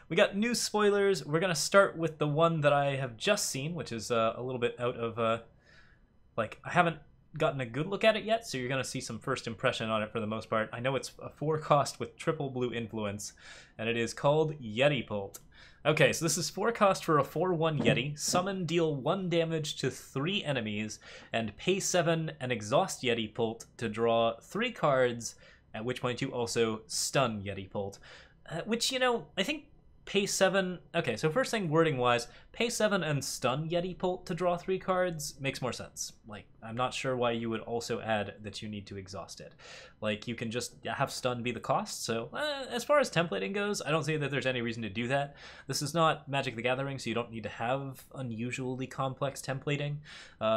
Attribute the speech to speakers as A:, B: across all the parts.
A: we got new spoilers. We're going to start with the one that I have just seen, which is a little bit out of, like, I haven't gotten a good look at it yet, so you're going to see some first impression on it for the most part. I know it's a 4-cost with triple blue influence, and it is called Yeti Pult. Okay, so this is 4-cost for a 4/1 Yeti. Summon, deal 1 damage to 3 enemies, and pay 7 and exhaust Yeti Pult to draw 3 cards, at which point you also stun Yeti Pult. Which, you know, I think pay 7... Okay, so first thing, wording-wise, pay 7 and stun Yeti Pult to draw 3 cards makes more sense. Like, I'm not sure why you would also add that you need to exhaust it. Like, you can just have stun be the cost, so as far as templating goes, I don't see that there's any reason to do that. This is not Magic the Gathering, so you don't need to have unusually complex templating.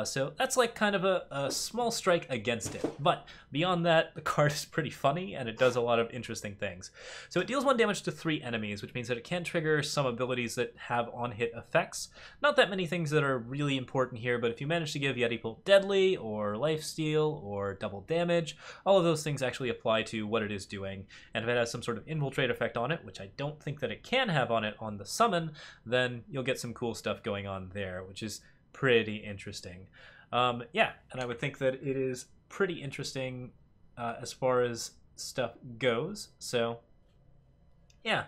A: So that's like kind of a small strike against it. But beyond that, the card is pretty funny, and it does a lot of interesting things. So it deals 1 damage to 3 enemies, which means that it can trigger some abilities that have on-hit effects. Not that many things that are really important here, but if you manage to give Yeti Pult Deadly, or Lifesteal, or double damage, all of those things actually apply to what it is doing. And if it has some sort of infiltrate effect on it, which I don't think that it can have on it on the summon, then you'll get some cool stuff going on there, which is pretty interesting. Yeah, and I would think that it is pretty interesting as far as stuff goes. So, yeah.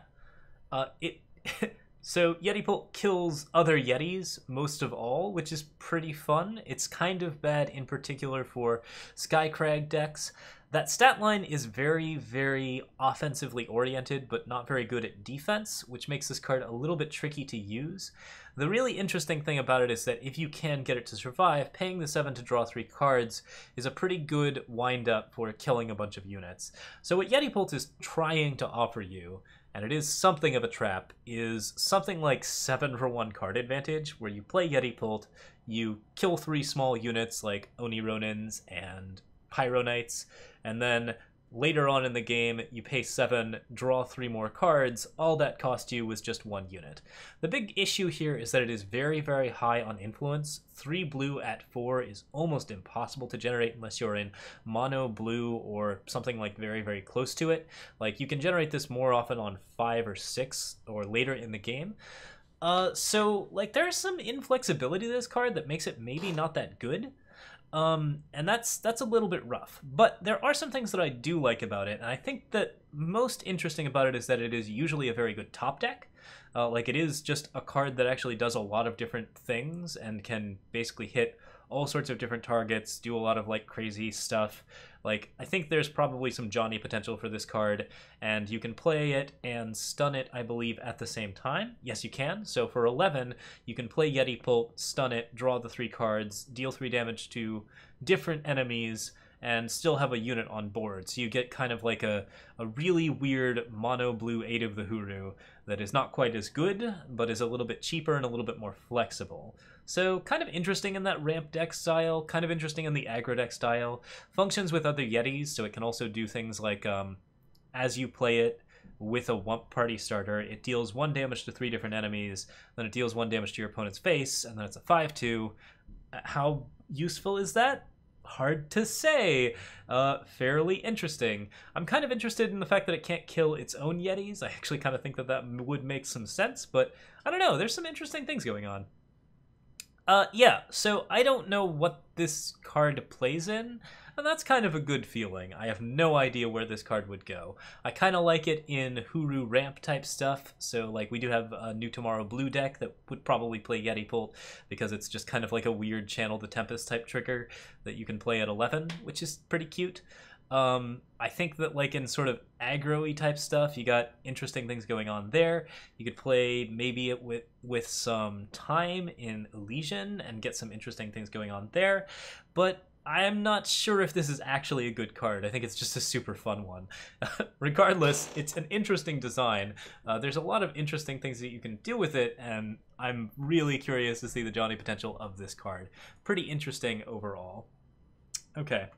A: So Yeti Pult kills other Yetis most of all, which is pretty fun. It's kind of bad in particular for Skycrag decks. That stat line is very, very offensively oriented, but not very good at defense, which makes this card a little bit tricky to use. The really interesting thing about it is that if you can get it to survive, paying the 7 to draw 3 cards is a pretty good wind-up for killing a bunch of units. So what Yeti Pult is trying to offer you, and it is something of a trap, is something like 7 for 1 card advantage, where you play Yeti Pult, you kill 3 small units like Oni Ronins and Pyro Knights, and then later on in the game you pay 7, draw 3 more cards. All that cost you was just 1 unit. The big issue here is that it is very, very high on influence. 3 blue at 4 is almost impossible to generate unless you're in mono blue or something like very, very close to it. Like, you can generate this more often on 5 or 6 or later in the game. So like, there's some inflexibility to this card that makes it maybe not that good. And that's a little bit rough, but there are some things that I do like about it, and I think that most interesting about it is that it is usually a very good top deck. Like, it is just a card that actually does a lot of different things and can basically hit all sorts of different targets, do a lot of like crazy stuff. Like, I think there's probably some Johnny potential for this card, and you can play it and stun it, I believe, at the same time. Yes, you can. So for 11, you can play Yeti Pult, stun it, draw the 3 cards, deal 3 damage to different enemies, and still have a unit on board. So you get kind of like a really weird mono blue 8 of the Huru that is not quite as good, but is a little bit cheaper and a little bit more flexible. So kind of interesting in that ramp deck style, kind of interesting in the aggro deck style. Functions with other Yetis, so it can also do things like as you play it with a Wump party starter, it deals 1 damage to 3 different enemies, then it deals 1 damage to your opponent's face, and then it's a 5/2. How useful is that? Hard to say. Fairly interesting. I'm kind of interested in the fact that it can't kill its own Yetis. I actually kind of think that that would make some sense, but I don't know. There's some interesting things going on. Yeah, so I don't know what this card plays in, and that's kind of a good feeling. I have no idea where this card would go. I kind of like it in Huru ramp type stuff, so like we do have a New Tomorrow blue deck that would probably play Yeti Pult, because it's just kind of like a weird Channel the Tempest type trigger that you can play at 11, which is pretty cute. I think that like in sort of aggro-y type stuff, you got interesting things going on there. You could play maybe it with some time in Elysian and get some interesting things going on there, but I am not sure if this is actually a good card. I think it's just a super fun one. Regardless, it's an interesting design. There's a lot of interesting things that you can do with it, and I'm really curious to see the Johnny potential of this card. Pretty interesting overall. Okay.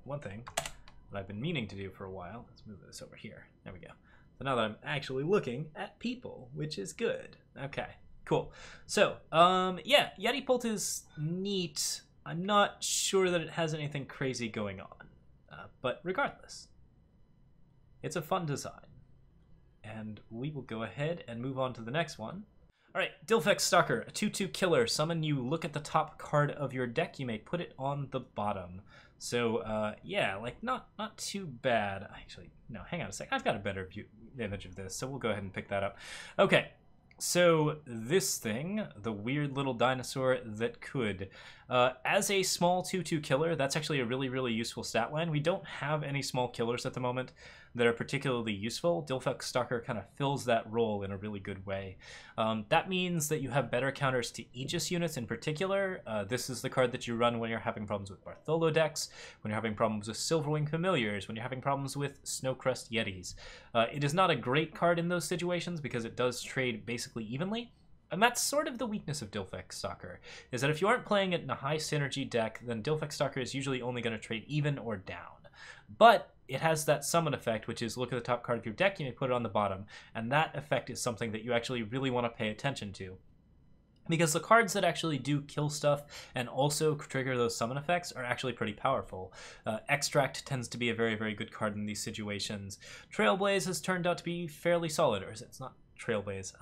A: One thing that I've been meaning to do for a while, let's move this over here. There we go. So now that I'm actually looking at people, which is good. Okay, cool. So, yeah, Yeti Pult is neat. I'm not sure that it has anything crazy going on, but regardless, it's a fun design. and we will go ahead and move on to the next one. All right, Dillophix Stalker, a 2/2 killer. Summon you, look at the top card of your deck. You may put it on the bottom. So, yeah, like, not too bad. Actually, no, hang on a sec. I've got a better image of this, so we'll go ahead and pick that up. Okay, so this thing, the weird little dinosaur that could, as a small 2/2 killer, that's actually a really, really useful stat line. We don't have any small killers at the moment that are particularly useful. Dillophix Stalker kind of fills that role in a really good way. That means that you have better counters to Aegis units in particular. This is the card that you run when you're having problems with Bartholo decks, when you're having problems with Silverwing Familiars, when you're having problems with Snowcrest Yetis. It is not a great card in those situations because it does trade basically evenly. And that's sort of the weakness of Dillophix Stalker, is that if you aren't playing it in a high synergy deck, then Dillophix Stalker is usually only going to trade even or down. But it has that summon effect, which is look at the top card of your deck, you may put it on the bottom, and that effect is something that you actually really want to pay attention to. Because the cards that actually do kill stuff and also trigger those summon effects are actually pretty powerful. Extract tends to be a very, very good card in these situations. Trailblaze has turned out to be fairly solid, or is it? It's not Trailblaze.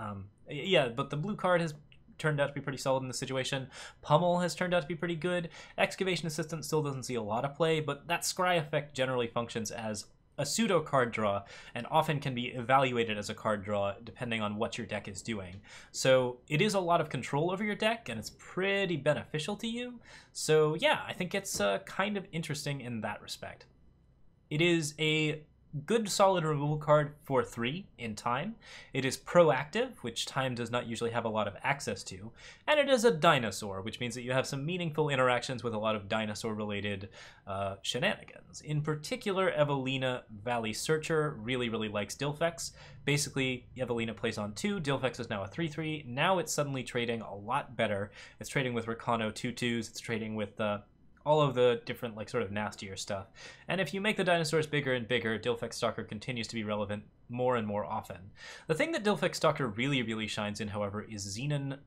A: Yeah, but the blue card has turned out to be pretty solid in this situation. Pummel has turned out to be pretty good. Excavation Assistant still doesn't see a lot of play, but that scry effect generally functions as a pseudo card draw and often can be evaluated as a card draw depending on what your deck is doing. So it is a lot of control over your deck and it's pretty beneficial to you. So yeah, I think it's kind of interesting in that respect. It is a good solid removal card for 3 in Time. It is proactive, which Time does not usually have a lot of access to, and it is a dinosaur, which means that you have some meaningful interactions with a lot of dinosaur-related shenanigans. In particular, Evelina Valley Searcher really, really likes Dillophix. Basically, Evelina plays on 2, Dillophix is now a 3/3, now it's suddenly trading a lot better. It's trading with Rakano 2/2s, it's trading with all of the different, like, sort of nastier stuff. And if you make the dinosaurs bigger and bigger, Dillophix Stalker continues to be relevant more and more often. The thing that Dillophix Stalker really, really shines in, however, is Xenon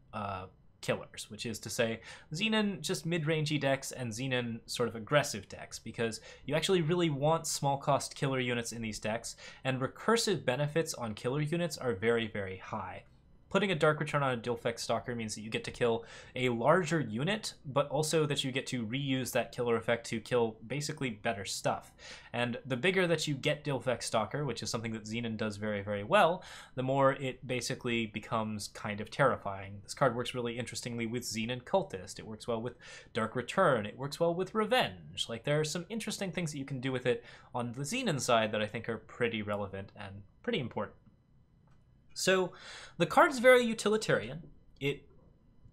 A: killers, which is to say Xenon just mid-rangey decks and Xenon sort of aggressive decks, because you actually really want small-cost killer units in these decks, and recursive benefits on killer units are very, very high. Putting a Dark Return on a Dillophix Stalker means that you get to kill a larger unit, but also that you get to reuse that killer effect to kill basically better stuff. And the bigger that you get Dillophix Stalker, which is something that Xenon does very, very well, the more it basically becomes kind of terrifying. This card works really interestingly with Xenon Cultist. It works well with Dark Return. It works well with Revenge. Like, there are some interesting things that you can do with it on the Xenon side that I think are pretty relevant and pretty important. So the card is very utilitarian. It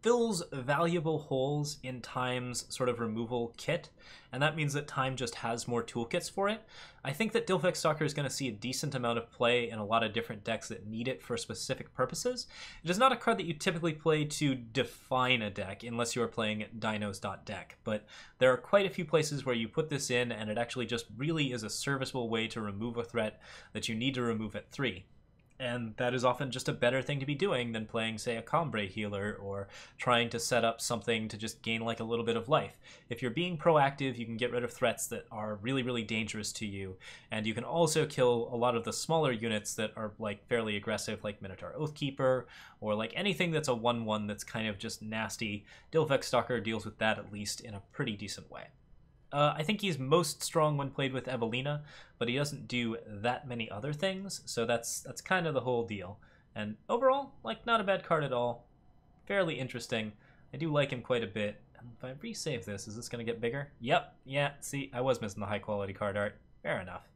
A: fills valuable holes in Time's sort of removal kit, and that means that Time just has more toolkits for it. I think that Dillophix Stalker is going to see a decent amount of play in a lot of different decks that need it for specific purposes. It is not a card that you typically play to define a deck unless you are playing dinos.deck, but there are quite a few places where you put this in and it actually just really is a serviceable way to remove a threat that you need to remove at 3. And that is often just a better thing to be doing than playing, say, a Combre healer or trying to set up something to just gain like a little bit of life. If you're being proactive, you can get rid of threats that are really, really dangerous to you. And you can also kill a lot of the smaller units that are like fairly aggressive, like Minotaur Oathkeeper, or like anything that's a 1/1 that's kind of just nasty. Dillophix Stalker deals with that at least in a pretty decent way. I think he's most strong when played with Evelina, but he doesn't do that many other things, so that's kind of the whole deal. And overall, like, not a bad card at all. Fairly interesting. I do like him quite a bit. And if I resave this, is this going to get bigger? Yep, yeah, see, I was missing the high-quality card art. Fair enough.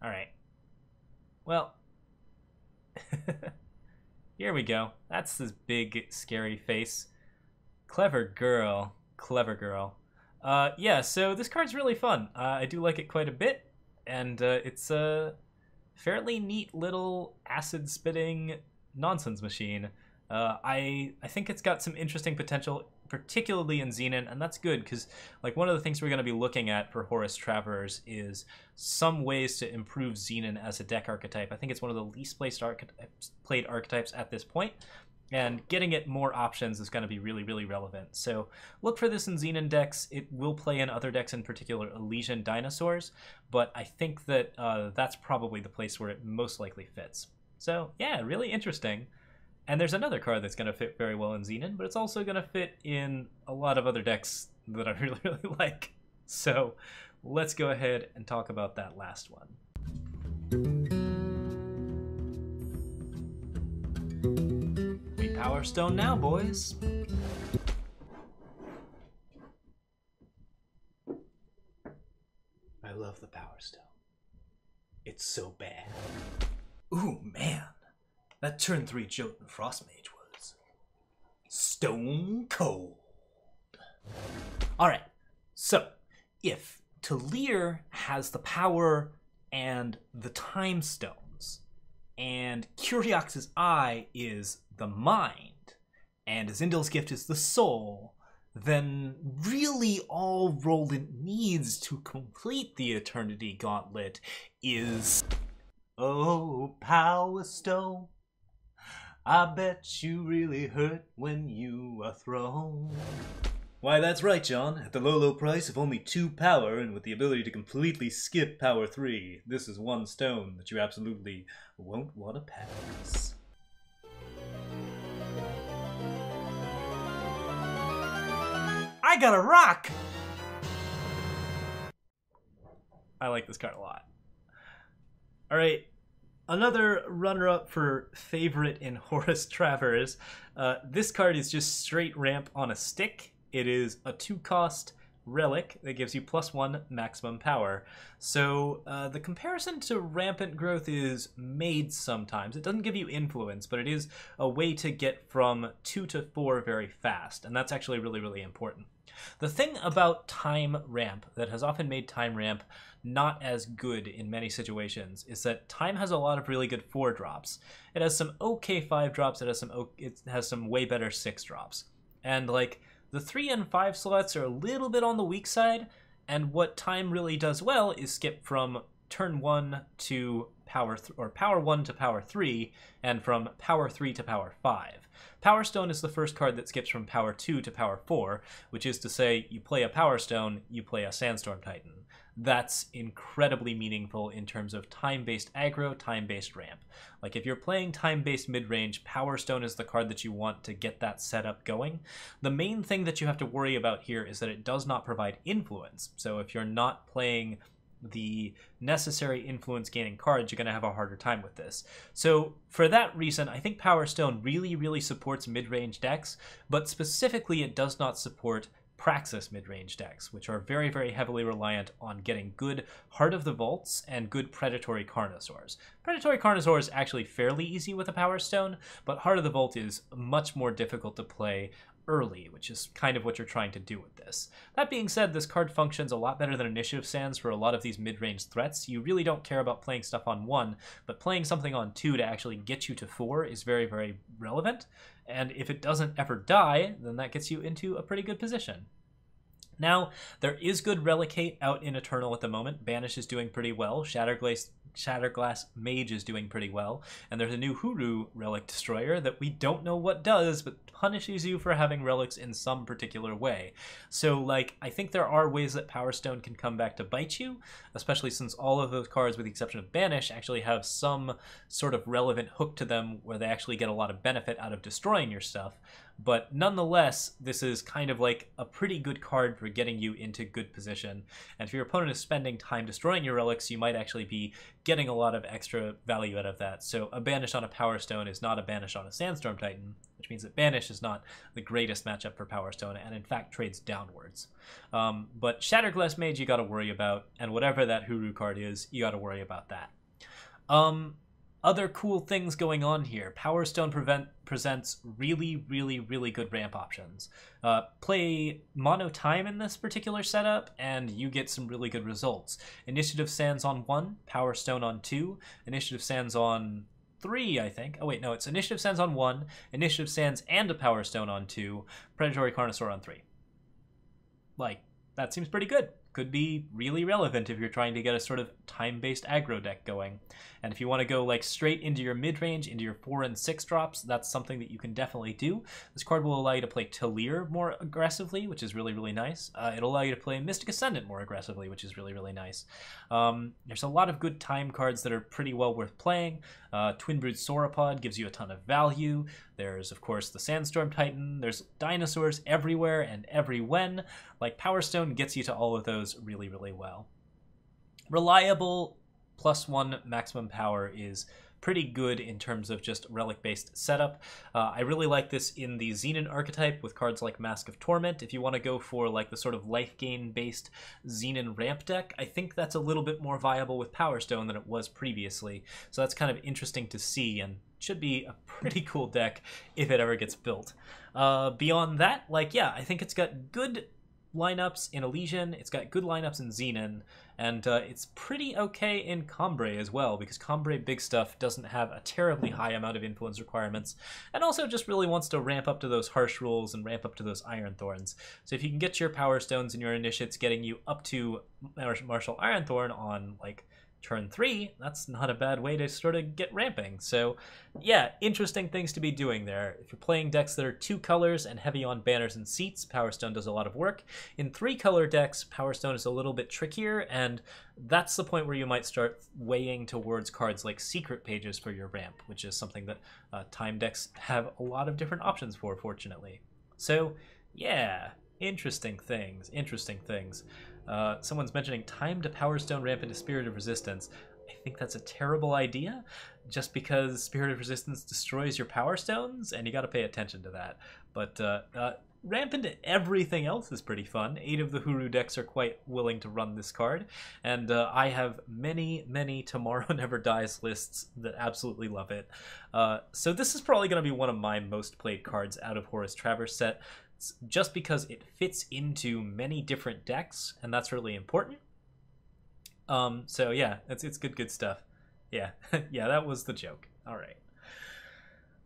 A: Alright. Well, here we go. That's his big, scary face. Clever girl. Clever girl. Yeah, so this card's really fun. I do like it quite a bit, and it's a fairly neat little acid-spitting nonsense machine. I think it's got some interesting potential, particularly in Xenon, and that's good, because like one of the things we're going to be looking at for Horus Travers is some ways to improve Xenon as a deck archetype. I think it's one of the least played archetypes at this point. And getting it more options is going to be really, really relevant. So look for this in Xenon decks. It will play in other decks, in particular Elysian Dinosaurs, but I think that that's probably the place where it most likely fits. So yeah, really interesting. And there's another card that's going to fit very well in Xenon, but it's also going to fit in a lot of other decks that I really, really like. So let's go ahead and talk about that last one. We Power Stone now, boys. I love the Power Stone. It's so bad. Ooh, man. That turn 3 Jotun Frostmage was stone cold. Alright, so if Talir has the power and the time stones, and Curiox's Eye is the mind, and Zindil's Gift is the soul, then really all Roland needs to complete the Eternity Gauntlet is... Oh, Power Stone, I bet you really hurt when you are thrown. Why, that's right, John. At the low, low price of only 2 power, and with the ability to completely skip Power 3, this is one stone that you absolutely won't want to pass. I got a rock! I like this card a lot. Alright, another runner-up for favorite in Horus Traver. This card is just straight ramp on a stick. It is a 2-cost relic that gives you +1 maximum power. So the comparison to Rampant Growth is made sometimes. It doesn't give you influence, but it is a way to get from 2 to 4 very fast, and that's actually really, really important. The thing about Time Ramp that has often made Time Ramp not as good in many situations is that Time has a lot of really good 4 drops. It has some okay 5 drops, it has some way better 6 drops. And like the 3 and 5 slots are a little bit on the weak side, and what Time really does well is skip from turn 1 to power 1 to power 3, and from power 3 to power 5. Power Stone is the first card that skips from power 2 to power 4, which is to say you play a Power Stone, you play a Sandstorm Titan. That's incredibly meaningful in terms of time-based aggro, time-based ramp. Like if you're playing time-based mid-range, Power Stone is the card that you want to get that setup going. The main thing that you have to worry about here is that it does not provide influence. So if you're not playing the necessary influence gaining cards, you're going to have a harder time with this. So for that reason, I think Power Stone really, really supports mid-range decks, but specifically it does not support Praxis mid-range decks, which are very, very heavily reliant on getting good Heart of the Vaults and good Predatory Carnosaurs. Predatory Carnosaur is actually fairly easy with a Power Stone, but Heart of the Vault is much more difficult to play early, which is kind of what you're trying to do with this. That being said, this card functions a lot better than Initiative Sands for a lot of these mid-range threats. You really don't care about playing stuff on 1, but playing something on 2 to actually get you to 4 is very, very relevant. And if it doesn't ever die, then that gets you into a pretty good position. Now, there is good Relicate out in Eternal at the moment. Banish is doing pretty well. Shatterglass Mage is doing pretty well. And there's a new Huru Relic Destroyer that we don't know what does, but punishes you for having relics in some particular way. So, like, I think there are ways that Power Stone can come back to bite you, especially since all of those cards, with the exception of Banish, actually have some sort of relevant hook to them where they actually get a lot of benefit out of destroying your stuff. But nonetheless, this is kind of like a pretty good card for getting you into good position. And if your opponent is spending time destroying your relics, you might actually be getting a lot of extra value out of that. So a Banish on a Power Stone is not a Banish on a Sandstorm Titan, which means that Banish is not the greatest matchup for Power Stone, and in fact trades downwards. But Shatterglass Mage you gotta worry about, and whatever that Huru card is, you gotta worry about that. Other cool things going on here. Power Stone presents really, really, really good ramp options. Play Mono Time in this particular setup, and you get some really good results. Initiative Sands on 1, Power Stone on 2, Initiative Sands on 3, I think. Oh wait, no, it's Initiative Sands on 1, Initiative Sands and a Power Stone on 2, Predatory Carnosaur on 3. Like, that seems pretty good. could be really relevant if you're trying to get a sort of time-based aggro deck going. And if you want to go like straight into your mid-range, into your 4 and 6 drops, that's something that you can definitely do. This card will allow you to play Talir more aggressively, which is really, really nice. It'll allow you to play Mystic Ascendant more aggressively, which is really, really nice. There's a lot of good time cards that are pretty well worth playing. Twin Brood Sauropod gives you a ton of value. There's, of course, the Sandstorm Titan. There's dinosaurs everywhere and every when. Like, Power Stone gets you to all of those really, really well. Reliable +1 maximum power is pretty good in terms of just relic-based setup. I really like this in the Xenon archetype with cards like Mask of Torment. If you want to go for like the sort of life gain-based Xenon ramp deck, I think that's a little bit more viable with Power Stone than it was previously. So that's kind of interesting to see and should be a pretty cool deck if it ever gets built. Beyond that, like, yeah, I think it's got good lineups in Elysian, it's got good lineups in Xenon, and it's pretty okay in Cambrai as well, because Cambrai big stuff doesn't have a terribly high amount of influence requirements, and also just really wants to ramp up to those harsh rules and ramp up to those Iron Thorns. So if you can get your Power Stones and your Initiates getting you up to Martial Iron Thorn on like turn 3, that's not a bad way to sort of get ramping. So yeah, interesting things to be doing there. If you're playing decks that are 2 colors and heavy on banners and seats, Power Stone does a lot of work. In 3-color decks, Power Stone is a little bit trickier, and that's the point where you might start weighing towards cards like Secret Pages for your ramp, which is something that time decks have a lot of different options for, fortunately. So yeah, interesting things, interesting things. Someone's mentioning time to Power Stone ramp into Spirit of Resistance. I think that's a terrible idea, just because Spirit of Resistance destroys your Power Stones, and you got to pay attention to that. But ramp into everything else is pretty fun. 8 of the Huru decks are quite willing to run this card, and I have many, many Tomorrow Never Dies lists that absolutely love it. So this is probably going to be one of my most played cards out of Horus Traver set, just because it fits into many different decks, and that's really important. So yeah, it's good stuff. Yeah, yeah, that was the joke. All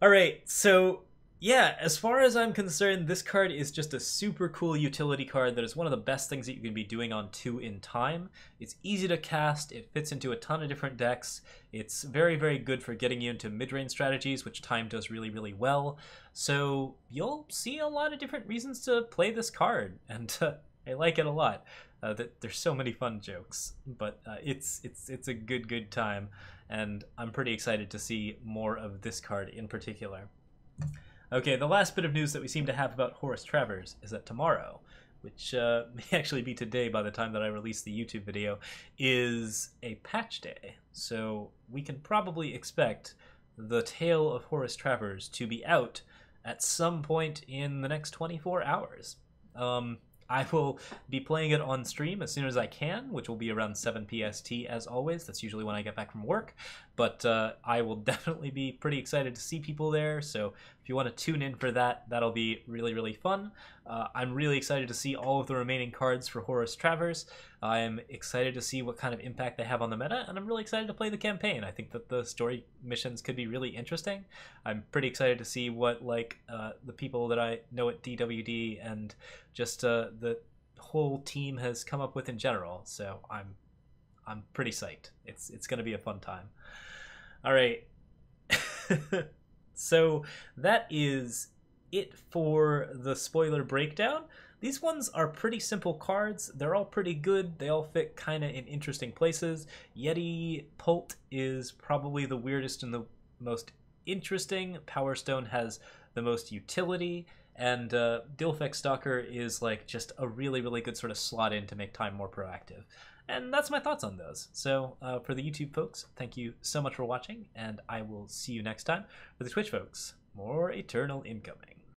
A: right, so yeah, as far as I'm concerned, this card is just a super cool utility card that is one of the best things that you can be doing on 2 in time. It's easy to cast, it fits into a ton of different decks, it's very, very good for getting you into mid-range strategies, which time does really, really well. So you'll see a lot of different reasons to play this card, and I like it a lot. There's so many fun jokes, but it's a good time, and I'm pretty excited to see more of this card in particular. Okay, the last bit of news that we seem to have about Horus Travers is that tomorrow, which may actually be today by the time that I release the YouTube video, is a patch day. So we can probably expect the Tale of Horus Travers to be out at some point in the next 24 hours. I will be playing it on stream as soon as I can, which will be around 7 PST as always. That's usually when I get back from work. But I will definitely be pretty excited to see people there. So if you want to tune in for that, that'll be really, really fun. I'm really excited to see all of the remaining cards for Horus Travers. I'm excited to see what kind of impact they have on the meta, and I'm really excited to play the campaign. I think that the story missions could be really interesting. I'm pretty excited to see what the people that I know at DWD and just the whole team has come up with in general. So I'm pretty psyched. It's going to be a fun time. All right. So that is it for the spoiler breakdown. These ones are pretty simple cards. They're all pretty good. They all fit kind of in interesting places. Yeti Pult is probably the weirdest and the most interesting. Power Stone has the most utility. And Dillophix Stalker is like just a really, really good sort of slot in to make time more proactive. And that's my thoughts on those. So for the YouTube folks, thank you so much for watching, and I will see you next time. For the Twitch folks, more Eternal incoming.